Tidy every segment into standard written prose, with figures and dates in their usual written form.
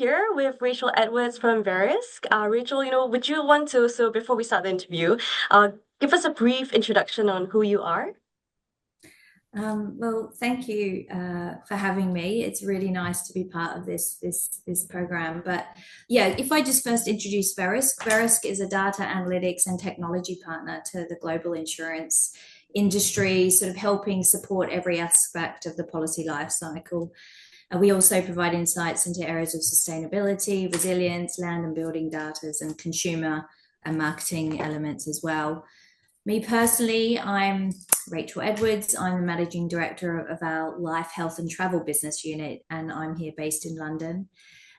here with Rachel Edwards from Verisk. Rachel, would you want to, so before we start the interview, give us a brief introduction on who you are? Well, thank you for having me. It's really nice to be part of this program. But yeah, if I just first introduce Verisk, Verisk is a data analytics and technology partner to the global insurance industry, sort of helping support every aspect of the policy life cycle. We also provide insights into areas of sustainability, resilience, land and building data, and consumer and marketing elements as well. Me personally, I'm Rachel Edwards. I'm the managing director of our Life, Health and Travel business unit, and I'm here based in London.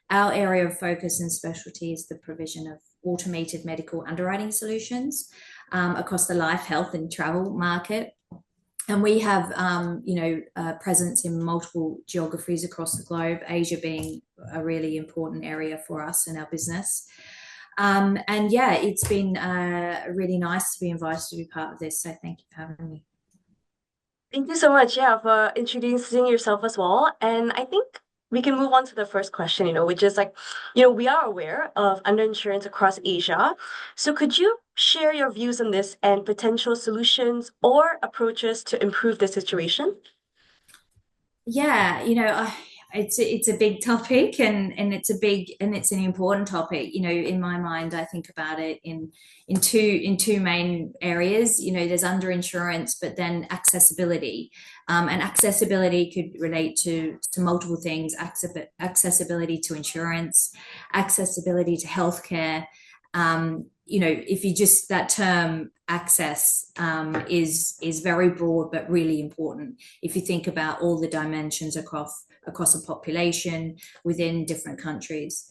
Our area of focus and specialty is the provision of automated medical underwriting solutions across the life, health and travel market. And we have, presence in multiple geographies across the globe, Asia being a really important area for us in our business. And yeah, it's been really nice to be invited to be part of this. So thank you for having me. Thank you so much, yeah, for introducing yourself as well. And I think we can move on to the first question, which is like, we are aware of underinsurance across Asia. So could you share your views on this and potential solutions or approaches to improve the situation? Yeah, it's a big topic, and it's an important topic. In my mind, I think about it in two main areas. There's underinsurance, but then accessibility, and accessibility could relate to multiple things: accessibility to insurance, accessibility to healthcare. If you just that term access is very broad but really important if you think about all the dimensions across a population within different countries.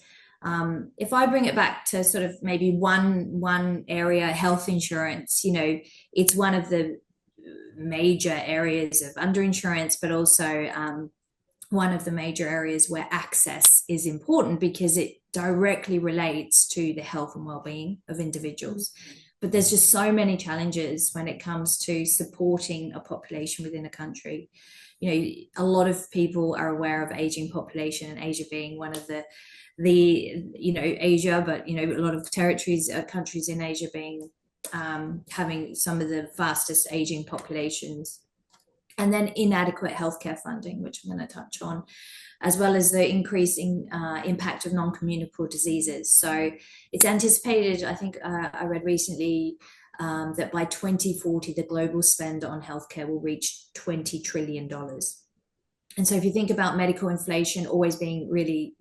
If I bring it back to sort of maybe one area, health insurance, it's one of the major areas of underinsurance, but also one of the major areas where access is important because it directly relates to the health and well-being of individuals. But there's just so many challenges when it comes to supporting a population within a country. A lot of people are aware of aging population, and Asia being one of the Asia, but a lot of territories, countries in Asia being having some of the fastest aging populations. And then inadequate healthcare funding, which I'm going to touch on, as well as the increasing impact of non-communicable diseases. So it's anticipated, I think I read recently, that by 2040, the global spend on healthcare will reach $20 trillion. And so if you think about medical inflation always being really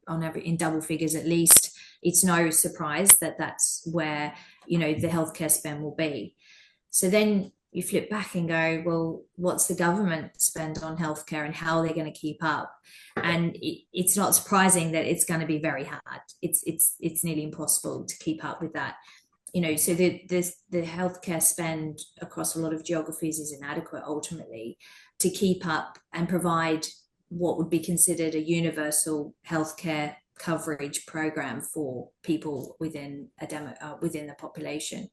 in double figures at least, it's no surprise that that's where, the healthcare spend will be. So then you flip back and go, well, what's the government spend on healthcare and how are they going to keep up? And it's not surprising that it's going to be very hard. It's nearly impossible to keep up with that. So the healthcare spend across a lot of geographies is inadequate ultimately to keep up and provide what would be considered a universal healthcare coverage program for people within the population.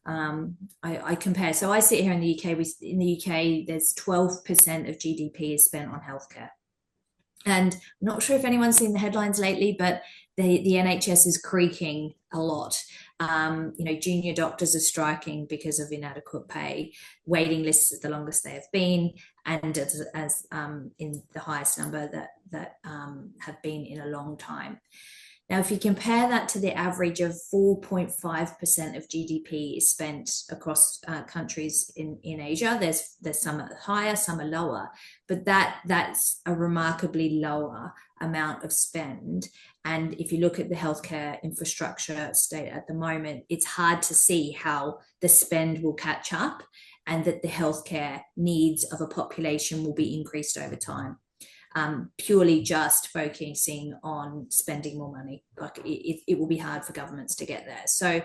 I compare. So I sit here in the UK. In the UK, there's 12% of GDP is spent on healthcare. And I'm not sure if anyone's seen the headlines lately, but the NHS is creaking a lot. Junior doctors are striking because of inadequate pay. Waiting lists are the longest they have been, and as in the highest number that have been in a long time. Now, if you compare that to the average of 4.5% of GDP is spent across countries in Asia, there's some are higher, some are lower, but that's a remarkably lower amount of spend. And if you look at the healthcare infrastructure state at the moment, it's hard to see how the spend will catch up and that the healthcare needs of a population will be increased over time. Purely just focusing on spending more money. Like it will be hard for governments to get there. So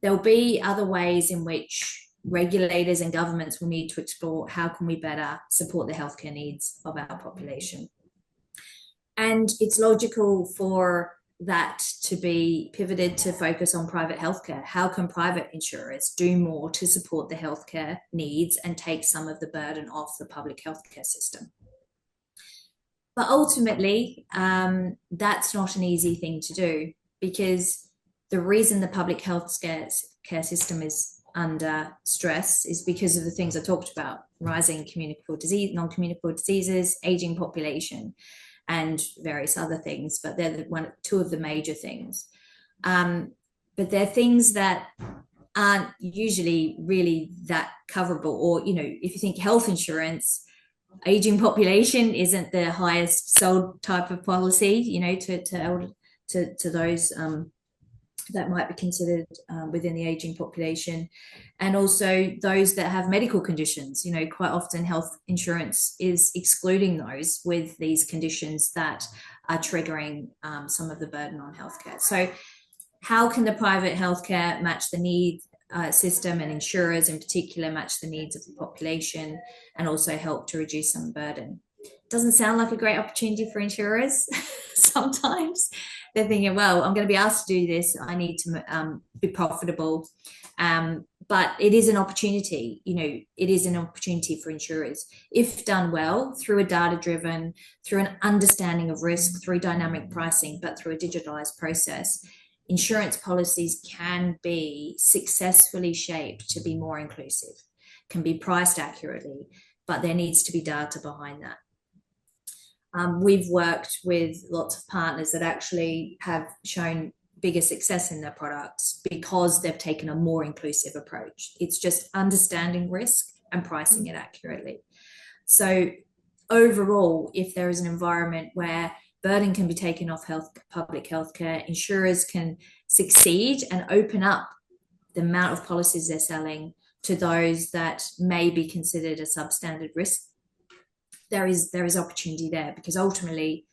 there'll be other ways in which regulators and governments will need to explore how can we better support the healthcare needs of our population. And it's logical for that to be pivoted to focus on private healthcare. How can private insurers do more to support the healthcare needs and take some of the burden off the public healthcare system? But ultimately, that's not an easy thing to do, because the reason the public health care system is under stress is because of the things I talked about: rising communicable disease, non-communicable diseases, aging population, and various other things. But they're two of the major things. But they're things that aren't usually really that coverable. Or, if you think health insurance, aging population isn't the highest sold type of policy, to those that might be considered within the aging population. And also those that have medical conditions, quite often health insurance is excluding those with these conditions that are triggering some of the burden on healthcare. So how can the private healthcare match the needs system, and insurers in particular match the needs of the population, and also help to reduce some burden? Doesn't sound like a great opportunity for insurers. Sometimes they're thinking, well, I'm going to be asked to do this, I need to be profitable. But it is an opportunity. It is an opportunity for insurers if done well, through a data driven, through an understanding of risk, through dynamic pricing, but through a digitalized process. Insurance policies can be successfully shaped to be more inclusive, can be priced accurately, but there needs to be data behind that. We've worked with lots of partners that actually have shown bigger success in their products because they've taken a more inclusive approach. It's just understanding risk and pricing it accurately. So overall, if there is an environment where burden can be taken off public healthcare, insurers can succeed and open up the amount of policies they're selling to those that may be considered a substandard risk. There is opportunity there, because ultimately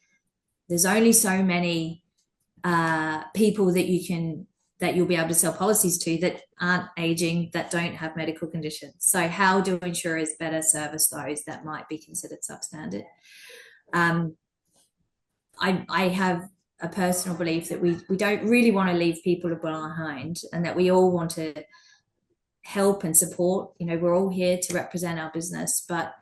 there's only so many people that you'll be able to sell policies to that aren't aging, that don't have medical conditions. So how do insurers better service those that might be considered substandard? I have a personal belief that we don't really want to leave people behind, and that we all want to help and support. We're all here to represent our business, but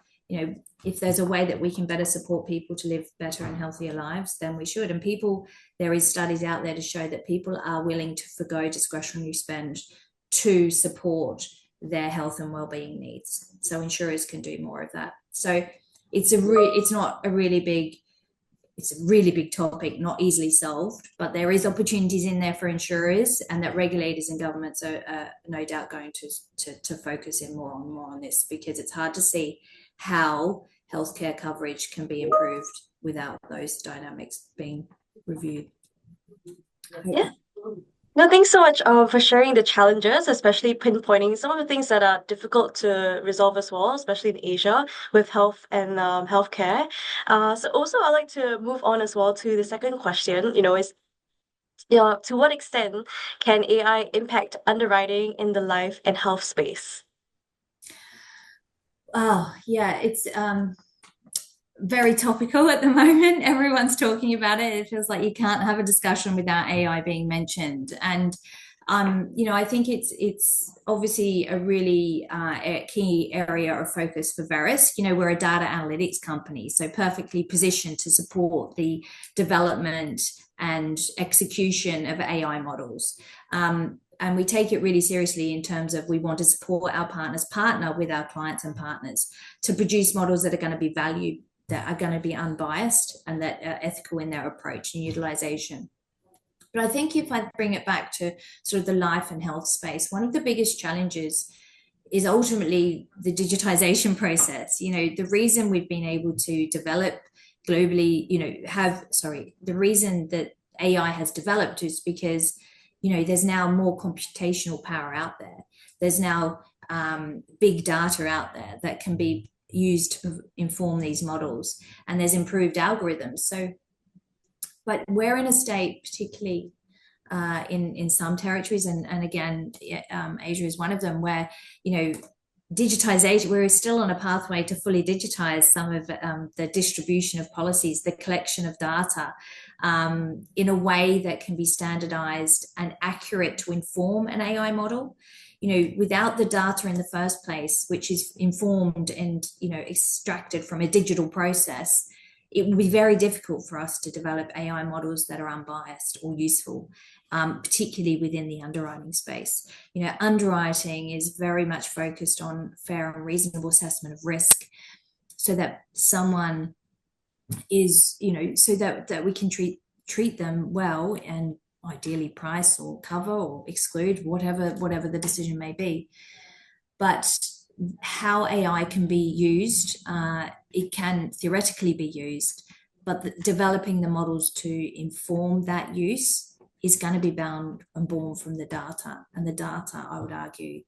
if there's a way that we can better support people to live better and healthier lives, then we should. And there is studies out there to show that people are willing to forgo discretionary spend to support their health and well-being needs. So insurers can do more of that. So it's a really big topic, not easily solved, but there is opportunities in there for insurers, and that regulators and governments are no doubt going to focus in more on this, because it's hard to see how healthcare coverage can be improved without those dynamics being reviewed. Yeah. No, thanks so much for sharing the challenges, especially pinpointing some of the things that are difficult to resolve as well, especially in Asia with health and healthcare. So also I'd like to move on as well to the second question, is to what extent can AI impact underwriting in the life and health space? Oh, yeah, it's very topical at the moment. Everyone's talking about it. It feels like you can't have a discussion without AI being mentioned. And I think it's obviously a really a key area of focus for Verisk. We're a data analytics company, so perfectly positioned to support the development and execution of AI models. And we take it really seriously in terms of, we want to support our partner with our clients and partners to produce models that are going to be valued, that are going to be unbiased, and that are ethical in their approach and utilization. But I think if I bring it back to sort of the life and health space, one of the biggest challenges is ultimately the digitization process. The reason we've been able to develop globally, the reason that AI has developed is because there's now more computational power out there. There's now big data out there that can be used to inform these models, and there's improved algorithms. So, but we're in a state, particularly in some territories, and again, Asia is one of them, where digitization, we're still on a pathway to fully digitize some of the distribution of policies, the collection of data, in a way that can be standardized and accurate to inform an AI model. Without the data in the first place, which is informed and extracted from a digital process, it would be very difficult for us to develop AI models that are unbiased or useful, particularly within the underwriting space. Underwriting is very much focused on fair and reasonable assessment of risk, so that someone is, so that we can treat them well and ideally price or cover or exclude, whatever the decision may be. But how AI can be used, it can theoretically be used, but developing the models to inform that use is going to be bound and born from the data. And the data, I would argue,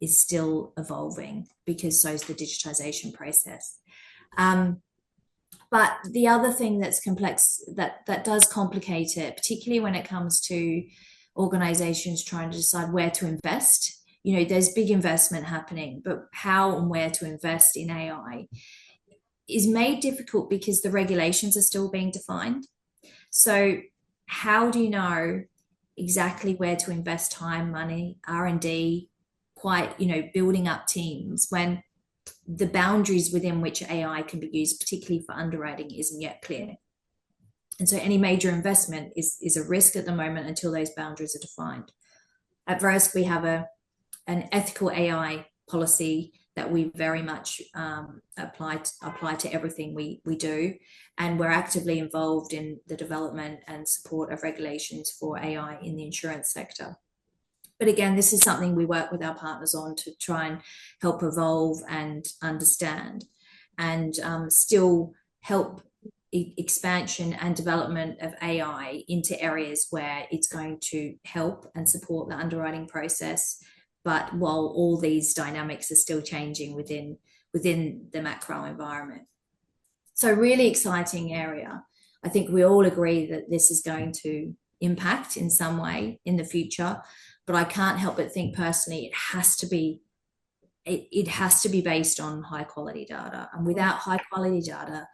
is still evolving, because so is the digitization process. But the other thing that's complex, that does complicate it, particularly when it comes to organizations trying to decide where to invest. There's big investment happening, but how and where to invest in AI is made difficult because the regulations are still being defined. So how do you know exactly where to invest time, money, R&D, building up teams, when the boundaries within which AI can be used, particularly for underwriting, isn't yet clear? And so any major investment is a risk at the moment until those boundaries are defined. At Verisk, we have an ethical AI policy that we very much apply to everything we do. And we're actively involved in the development and support of regulations for AI in the insurance sector. But again, this is something we work with our partners on to try and help evolve and understand, and still help expansion and development of AI into areas where it's going to help and support the underwriting process, but while all these dynamics are still changing within the macro environment. So really exciting area. I think we all agree that this is going to impact in some way in the future, but I can't help but think personally it has to be based on high quality data. And without high quality data,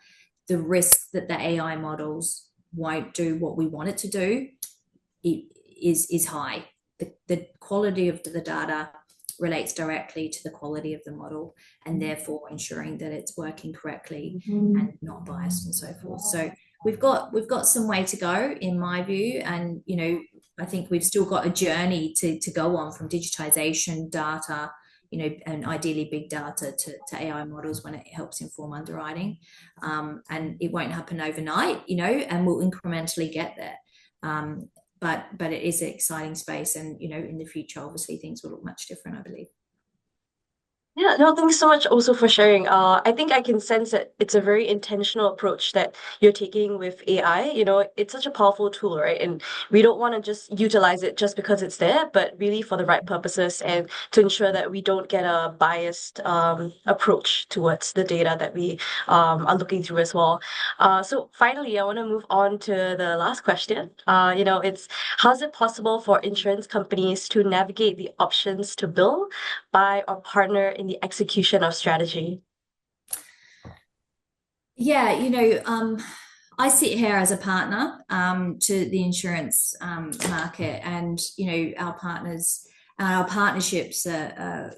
the risk that the AI models won't do what we want it to do is high. The quality of the data relates directly to the quality of the model, and therefore ensuring that it's working correctly and not biased and so forth. So we've got some way to go, in my view, and I think we've still got a journey to go on, from digitization, data, and ideally big data, to AI models when it helps inform underwriting. And it won't happen overnight, and we'll incrementally get there. But it is an exciting space, and in the future, obviously, things will look much different, I believe. Yeah, no, thanks so much also for sharing. I think I can sense that it's a very intentional approach that you're taking with AI. It's such a powerful tool, right? And we don't want to just utilize it just because it's there, but really for the right purposes, and to ensure that we don't get a biased approach towards the data that we are looking through as well. So finally, I want to move on to the last question. It's how's it possible for insurance companies to navigate the options to build, buy, or partner in the execution of strategy? Yeah, I sit here as a partner to the insurance market, and our partners, our partnerships are,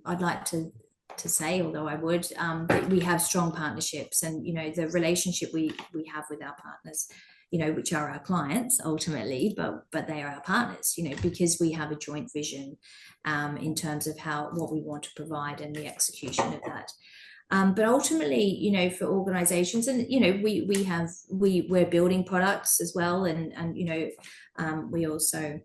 I'd like to say, although I would, that we have strong partnerships, and the relationship we have with our partners, which are our clients ultimately, but they are our partners, because we have a joint vision in terms of what we want to provide and the execution of that. But ultimately, for organizations, and we're building products as well, and we also,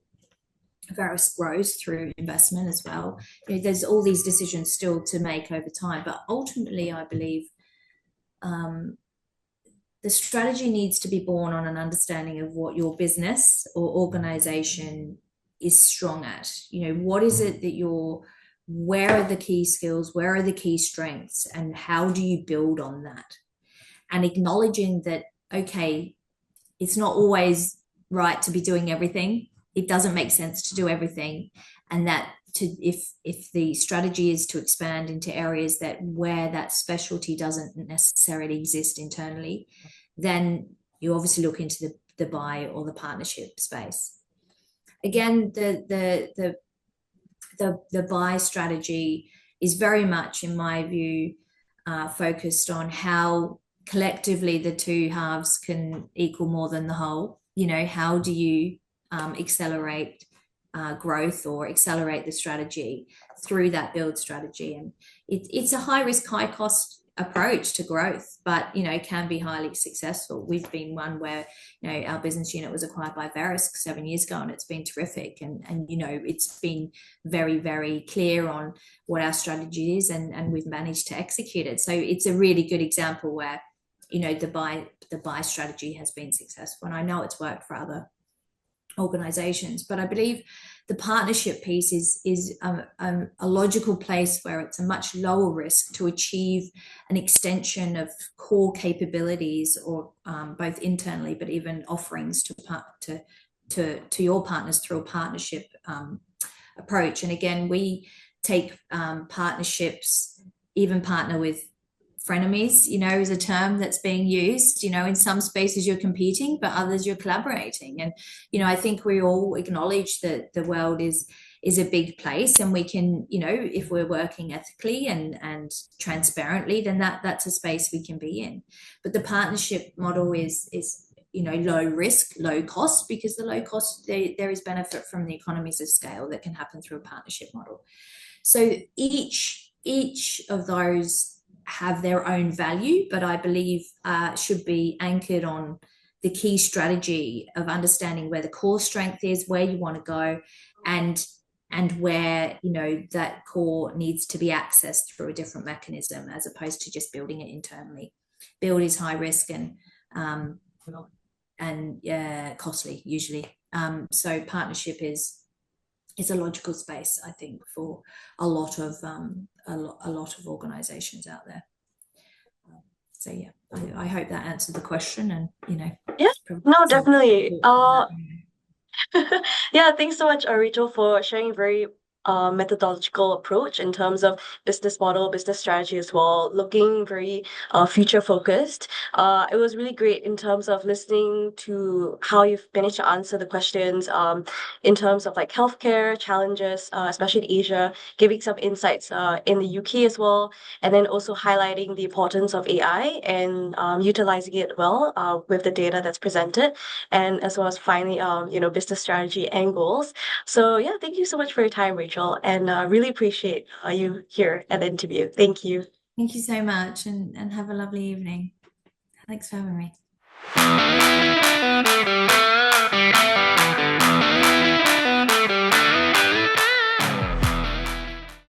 Verisk grows through investment as well. There's all these decisions still to make over time, but ultimately, I believe the strategy needs to be born on an understanding of what your business or organization is strong at. What is it that where are the key skills, where are the key strengths, and how do you build on that? And acknowledging that, okay, it's not always right to be doing everything. It doesn't make sense to do everything. And that if the strategy is to expand into areas where that specialty doesn't necessarily exist internally, then you obviously look into the buy or the partnership space. Again, the buy strategy is very much, in my view, focused on how collectively the two halves can equal more than the whole. How do you accelerate growth or accelerate the strategy through that build strategy? And it's a high risk, high cost approach to growth, but can be highly successful. We've been one where our business unit was acquired by Verisk 7 years ago, and it's been terrific. And it's been very, very clear on what our strategy is, and we've managed to execute it. So it's a really good example where the buy strategy has been successful, and I know it's worked for other organizations. But I believe the partnership piece is a logical place where it's a much lower risk to achieve an extension of core capabilities, or both internally, but even offerings to your partners through a partnership approach. And again, we take partnerships, even partner with frenemies, is a term that's being used. In some spaces you're competing, but others you're collaborating. And I think we all acknowledge that the world is a big place, and we can, if we're working ethically and transparently, then that's a space we can be in. But the partnership model is low risk, low cost, because the low cost, there is benefit from the economies of scale that can happen through a partnership model. So each of those have their own value, but I believe should be anchored on the key strategy of understanding where the core strength is, where you want to go, and where that core needs to be accessed through a different mechanism, as opposed to just building it internally. Build is high risk and costly usually. So partnership is a logical space, I think, for a lot of organizations out there. So yeah, I hope that answered the question, and Yeah, no, definitely. Yeah, thanks so much, Rachel, for sharing a very methodological approach in terms of business model, business strategy as well, looking very future focused. It was really great in terms of listening to how you've managed to answer the questions in terms of like healthcare challenges, especially in Asia, giving some insights in the UK as well, and then also highlighting the importance of AI and utilizing it well with the data that's presented, and as well as finally, business strategy and goals. So yeah, thank you so much for your time, Rachel, and really appreciate you here at the interview. Thank you. Thank you so much, and have a lovely evening. Thanks for having me.